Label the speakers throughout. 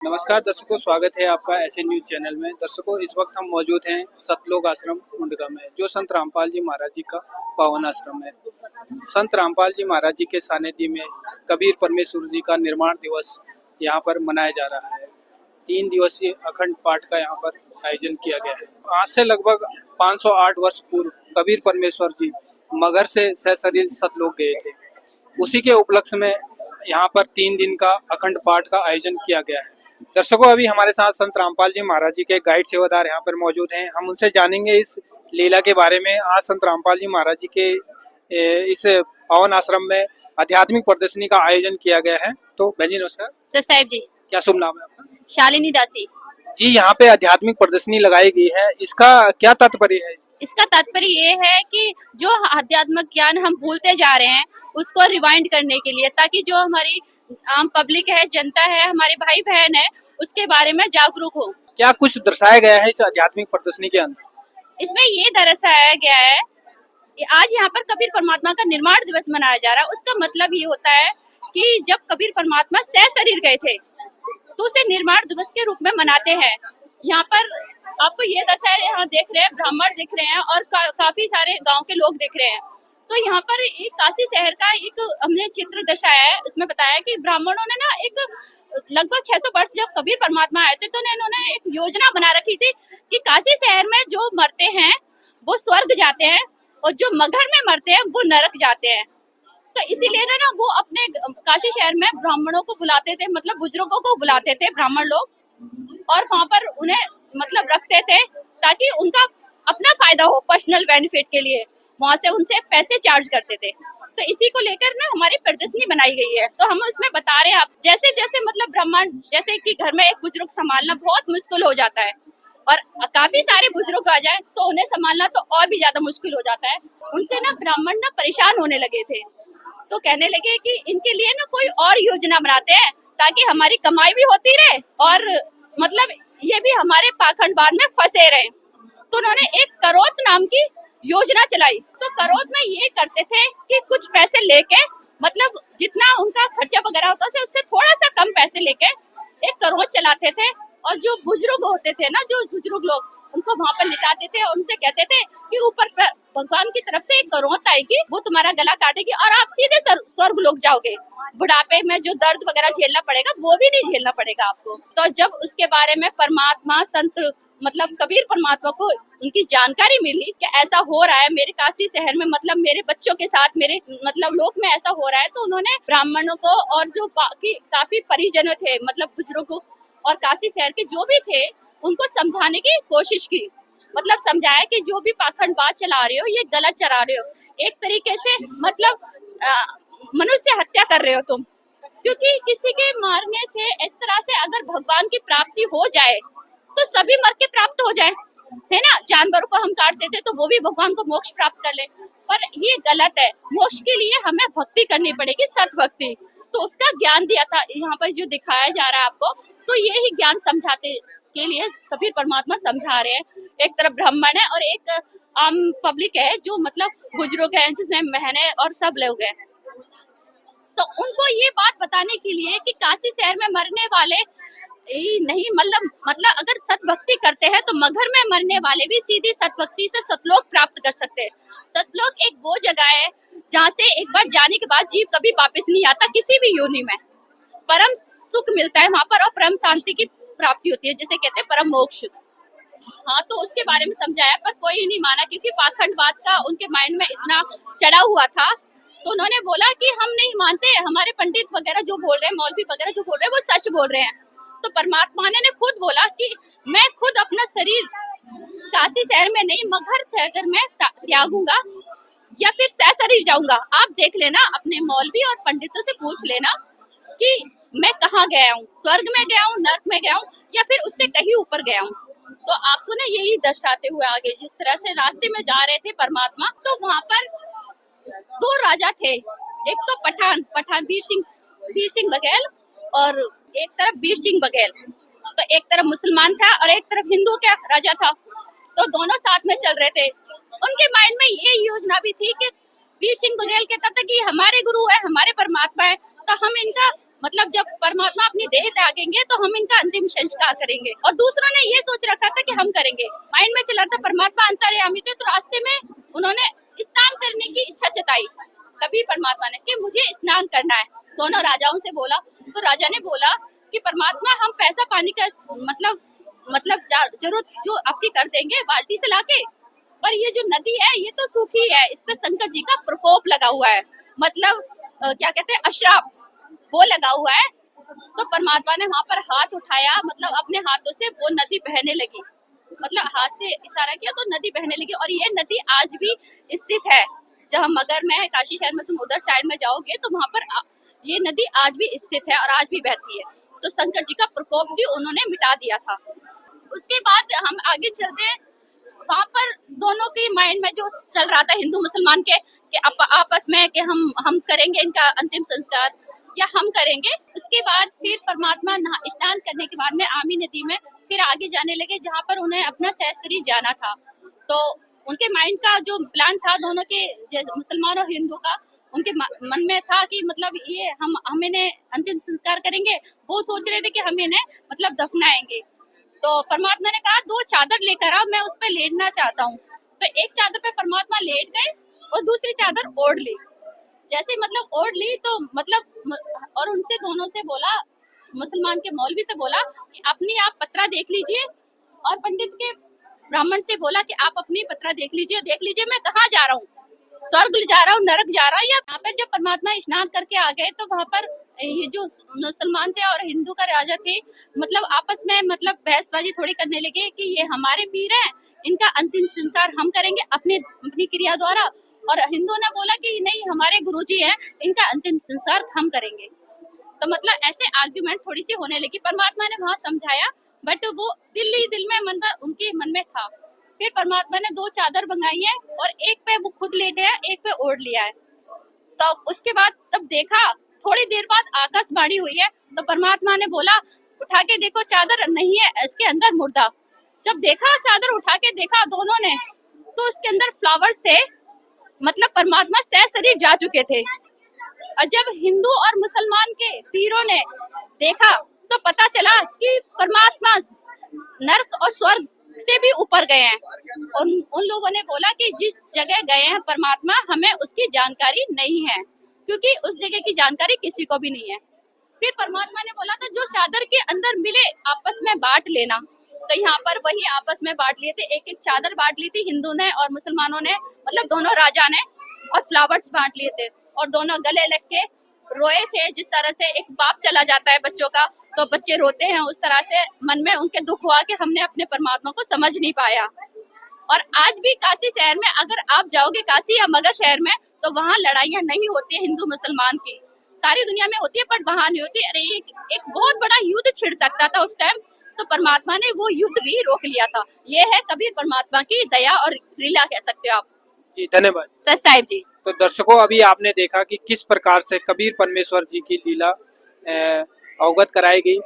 Speaker 1: नमस्कार दर्शकों, स्वागत है आपका ऐसे न्यूज चैनल में। दर्शकों, इस वक्त हम मौजूद हैं सतलोक आश्रम मुंडका में, जो संत रामपाल जी महाराज जी का पावन आश्रम है। संत रामपाल जी महाराज जी के सानिध्य में कबीर परमेश्वर जी का निर्माण दिवस यहाँ पर मनाया जा रहा है। 3 दिवसीय अखंड पाठ का यहाँ पर आयोजन किया गया है। आज से लगभग 508 वर्ष पूर्व कबीर परमेश्वर जी मगहर से सशरीर सतलोक गए थे। उसी के उपलक्ष्य में यहाँ पर 3 दिन का अखंड पाठ का आयोजन किया गया है। दर्शकों, अभी हमारे साथ संत रामपाल जी महाराज जी के गाइड सेवादार यहाँ पर मौजूद हैं। हम उनसे जानेंगे इस लीला के बारे में। आज संत रामपाल जी महाराज जी के इस पावन आश्रम में आध्यात्मिक प्रदर्शनी का आयोजन किया गया है। तो बहन जी नमस्कार।
Speaker 2: सर साहब जी।
Speaker 1: क्या शुभ नाम है आपका?
Speaker 2: शालिनी दासी
Speaker 1: जी, यहाँ पे आध्यात्मिक प्रदर्शनी लगाई गई है, इसका क्या तात्पर्य है?
Speaker 2: इसका तात्पर्य ये है कि जो आध्यात्मिक ज्ञान हम भूलते जा रहे हैं उसको रिवाइंड करने के लिए, ताकि जो हमारी आम पब्लिक है, जनता है, हमारे भाई बहन है, उसके बारे में जागरूक हो।
Speaker 1: क्या कुछ दर्शाया गया है इस आध्यात्मिक प्रदर्शनी के अंदर?
Speaker 2: इसमें ये दर्शाया गया है कि आज यहाँ पर कबीर परमात्मा का निर्माण दिवस मनाया जा रहा है। उसका मतलब ये होता है कि जब कबीर परमात्मा सशरीर गए थे तो उसे निर्माण दिवस के रूप में मनाते हैं। यहाँ पर आपको ये दर्शाया, यहाँ देख रहे हैं ब्राह्मण दिख रहे हैं और काफी सारे गांव के लोग दिख रहे हैं। तो यहाँ पर एक काशी शहर का एक हमने चित्र दर्शाया है। इसमें बताया कि ब्राह्मणों ने ना एक लगभग 600 वर्ष जब कबीर परमात्मा आए थे तो इन्होंने एक योजना बना रखी थी कि काशी शहर में जो मरते हैं वो स्वर्ग जाते हैं और जो मगहर में मरते हैं वो नरक जाते हैं। तो इसीलिए ना वो अपने काशी शहर में ब्राह्मणों को बुलाते थे, मतलब बुजुर्गों को बुलाते थे ब्राह्मण लोग, और वहाँ पर उन्हें मतलब रखते थे ताकि उनका अपना फायदा हो, पर्सनल बेनिफिट के लिए वहाँ से उनसे पैसे चार्ज करते थे। तो इसी को लेकर ना हमारी प्रदर्शनी बनाई गई है। तो हम उसमें बता रहे हैं आप जैसे जैसे मतलब ब्राह्मण, जैसे कि घर में एक बुजुर्ग संभालना बहुत मुश्किल हो जाता है और काफी सारे बुजुर्ग आ जाए तो उन्हें संभालना तो और भी ज्यादा मुश्किल हो जाता है। उनसे ना ब्राह्मण ना परेशान होने लगे थे, तो कहने लगे कि इनके लिए ना कोई और योजना बनाते हैं ताकि हमारी कमाई भी होती रहे और मतलब ये भी हमारे पाखंडवाद में फंसे रहे। तो उन्होंने एक करोत नाम की योजना चलाई। तो करोत में ये करते थे कि कुछ पैसे लेके, मतलब जितना उनका खर्चा वगैरह होता है उससे थोड़ा सा कम पैसे लेके एक करोत चलाते थे और जो बुजुर्ग होते थे ना, जो बुजुर्ग लोग, उनको वहाँ पर लिटाते थे और उनसे कहते थे कि ऊपर भगवान की तरफ से एक करोत आएगी, वो तुम्हारा गला काटेगी और आप सीधे स्वर्ग लोग जाओगे। बुढ़ापे में जो दर्द वगैरह झेलना पड़ेगा वो भी नहीं झेलना पड़ेगा आपको। तो जब उसके बारे में परमात्मा संत मतलब कबीर परमात्मा को उनकी जानकारी मिली कि ऐसा हो रहा है मेरे काशी शहर में, मतलब मेरे बच्चों के साथ, मेरे मतलब लोक में ऐसा हो रहा है, तो उन्होंने ब्राह्मणों को और जो बाकी काफी परिजनों थे, मतलब बुजुर्गों और काशी शहर के जो भी थे, उनको समझाने की कोशिश की। मतलब समझाया कि जो भी पाखंडवाद चला रहे हो ये गलत चला रहे हो, एक तरीके से मतलब मनुष्य हत्या कर रहे हो तुम, क्योंकि किसी के मारने से इस तरह से अगर भगवान की प्राप्ति हो जाए तो सभी मर के प्राप्त हो जाए, है ना। जानवरों को हम काट देते तो वो भी भगवान को मोक्ष प्राप्त कर ले, पर ये गलत है। मोक्ष के लिए हमें भक्ति करनी पड़ेगी, सत भक्ति। तो उसका ज्ञान दिया था यहाँ पर जो दिखाया जा रहा है आपको, तो ये ही ज्ञान समझाते के लिए कबीर परमात्मा समझा रहे हैं। एक तरफ ब्राह्मण है और एक आम पब्लिक है जो मतलब बुजुर्ग है, जिसमें बहनें और सब लोग हैं। तो उनको ये बात बताने के लिए कि काशी शहर में मरने वाले नहीं, मतलब अगर सत भक्ति करते हैं तो मगहर में मरने वाले भी सीधी सत भक्ति से सतलोक प्राप्त कर सकते हैं। सतलोक एक वो जगह है जहाँ से एक बार जाने के बाद जीव कभी वापस नहीं आता, किसी भी योनि में परम सुख मिलता है वहाँ पर और परम शांति की प्राप्ति होती है, जिसे कहते हैं परम मोक्ष। हाँ, तो उसके बारे में समझाया पर कोई नहीं माना, क्योंकि पाखंडवाद का उनके माइंड में इतना चढ़ा हुआ था। तो उन्होंने बोला कि हम नहीं मानते, हमारे पंडित वगैरह जो बोल रहे हैं, मौलवी वगैरह जो बोल रहे हैं वो सच बोल रहे हैं। तो परमात्मा ने खुद बोला कि मैं खुद अपना शरीर काशी शहर में नहीं मगहर शहर में त्यागूंगा या फिर सशरीर जाऊंगा। आप देख लेना, अपने मौलवी और पंडितों से पूछ लेना कि मैं कहाँ गया हूँ, स्वर्ग में गया हूँ, नर्क में गया हूँ या फिर उससे कहीं ऊपर गया हूँ। तो आपको ना यही दर्शाते हुए आगे जिस तरह से रास्ते में जा रहे थे परमात्मा, तो वहाँ पर 2 राजा थे। एक तो पठान वीर सिंह बघेल और एक तरफ वीर सिंह बघेल। तो एक तरफ मुसलमान था और एक तरफ हिंदू का राजा था। तो दोनों साथ में चल रहे थे। उनके माइंड में ये योजना भी थी कि वीर सिंह बघेल कहता था कि हमारे गुरु है, हमारे परमात्मा है, तो हम इनका मतलब जब परमात्मा अपनी देह त्यागेंगे तो हम इनका अंतिम संस्कार करेंगे। और दूसरों ने ये सोच रखा था कि हम करेंगे, माइंड में चला था परमात्मा अंतर्यामी थे, तो रास्ते में उन्होंने स्नान करने की इच्छा जताई कबीर परमात्मा ने कि मुझे स्नान करना है। दोनों राजाओं से बोला, तो राजा ने बोला कि परमात्मा हम पैसा पानी का मतलब जरूरत जो आपकी कर देंगे बाल्टी से लाके, पर ये जो नदी है ये तो सूखी है, इस पे शंकर जी का प्रकोप लगा हुआ है, मतलब क्या कहते हैं अश्राप वो लगा हुआ है। तो परमात्मा ने वहां पर हाथ उठाया, मतलब अपने हाथों से वो नदी बहने लगी, मतलब हाथ से इशारा किया तो नदी बहने लगी। और ये नदी आज भी स्थित है, जहाँ मगर में काशी शहर में तुम उधर साइड में जाओगे तो वहां पर ये नदी आज भी स्थित है और आज भी बहती है। तो शंकर जी का प्रकोप भी उन्होंने मिटा दिया था। उसके बाद हम आगे चलते हैं, वहां पर दोनों के माइंड में जो चल रहा था हिंदू मुसलमान के कि आपस में कि हम करेंगे इनका अंतिम संस्कार या हम करेंगे। उसके बाद फिर परमात्मा स्नान करने के बाद में आमी नदी में फिर आगे जाने लगे, जहाँ पर उन्हें अपना शरीर जाना था। तो उनके माइंड का जो प्लान था दोनों के, मुसलमान और हिंदू का, उनके मन में था कि मतलब ये हम इन्हें अंतिम संस्कार करेंगे। वो सोच रहे थे कि हम इन्हें मतलब दफनाएंगे। तो परमात्मा ने कहा 2 चादर लेकर आओ, मैं उस पर लेटना चाहता हूँ। तो एक चादर पे परमात्मा लेट गए और दूसरी चादर ओढ़ ली। जैसे मतलब ओढ़ ली तो मतलब, और उनसे दोनों से बोला, मुसलमान के मौलवी से बोला कि अपनी आप पत्रा देख लीजिए, और पंडित के ब्राह्मण से बोला कि आप अपनी पत्रा देख लीजिए मैं कहाँ जा रहा हूँ, स्वर्ग जा रहा हूँ, नरक जा रहा हूँ। या यहाँ पर जब परमात्मा स्नान करके आ गए तो वहाँ पर ये जो मुसलमान थे और हिंदू का राजा थे, मतलब आपस में मतलब बहसबाजी थोड़ी करने लगे कि ये हमारे पीर हैं, इनका अंतिम संस्कार हम करेंगे अपनी क्रिया द्वारा। और हिंदू ने बोला कि नहीं हमारे गुरुजी हैं, इनका अंतिम संस्कार हम करेंगे। तो मतलब ऐसे आर्ग्यूमेंट थोड़ी सी होने लगी। परमात्मा ने वहाँ समझाया, बट वो दिल में उनके मन में था। फिर परमात्मा ने 2 चादर मंगाई है और एक पे वो खुद लेटे हैं, एक पे ओढ़ लिया है। तो उसके बाद तब देखा, थोड़ी देर बाद आकाशवाणी हुई है, तो परमात्मा ने बोला उठा के देखो चादर नहीं है इसके अंदर मुर्दा। जब देखा चादर उठा के देखा दोनों ने, तो उसके अंदर फ्लावर्स थे, मतलब परमात्मा शरीर जा चुके थे। और जब हिंदू और मुसलमान के पीरों ने देखा तो पता चला कि परमात्मा नर्क और स्वर्ग से भी ऊपर गए हैं। उन लोगों ने बोला कि जिस जगह गए हैं परमात्मा, हमें उसकी जानकारी नहीं है, क्योंकि उस जगह की जानकारी किसी को भी नहीं है। फिर परमात्मा ने बोला था जो चादर के अंदर मिले आपस में बांट लेना। तो यहाँ पर वही आपस में बांट लिए थे, एक चादर बांट ली थी हिंदू ने और मुसलमानों ने, मतलब दोनों राजा ने, और फ्लावर्स बांट लिए थे और दोनों गले लग के रोए थे। जिस तरह से एक बाप चला जाता है बच्चों का, तो बच्चे रोते हैं, उस तरह से मन में उनके दुख हुआ कि हमने अपने परमात्मा को समझ नहीं पाया। और आज भी काशी शहर में अगर आप जाओगे, काशी या मगध शहर में, तो वहाँ लड़ाइयाँ नहीं होती है हिंदू मुसलमान की, सारी दुनिया में होती है पर वहाँ नहीं होती। अरे एक बहुत बड़ा युद्ध छिड़ सकता था उस टाइम, तो परमात्मा ने वो युद्ध भी रोक लिया था। ये है कबीर परमात्मा की दया और लीला कह सकते हो आप।
Speaker 1: जी धन्यवाद
Speaker 2: सच साहिब जी।
Speaker 1: तो दर्शकों अभी आपने देखा कि किस प्रकार से कबीर परमेश्वर जी की लीला अवगत कराई गई।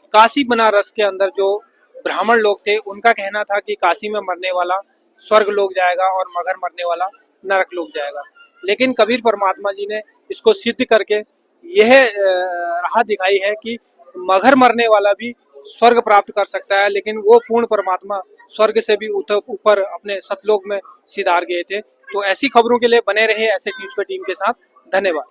Speaker 1: काशी बनारस के अंदर जो ब्राह्मण लोग थे उनका कहना था कि काशी में मरने वाला स्वर्ग लोग जाएगा और मगर मरने वाला नरक लोग जाएगा, लेकिन कबीर परमात्मा जी ने इसको सिद्ध करके यह राह दिखाई है कि मगर मरने वाला भी स्वर्ग प्राप्त कर सकता है, लेकिन वो पूर्ण परमात्मा स्वर्ग से भी ऊपर अपने सतलोक में सिधार गए थे। तो ऐसी खबरों के लिए बने रहे ऐसे न्यूज पे टीम के साथ। धन्यवाद।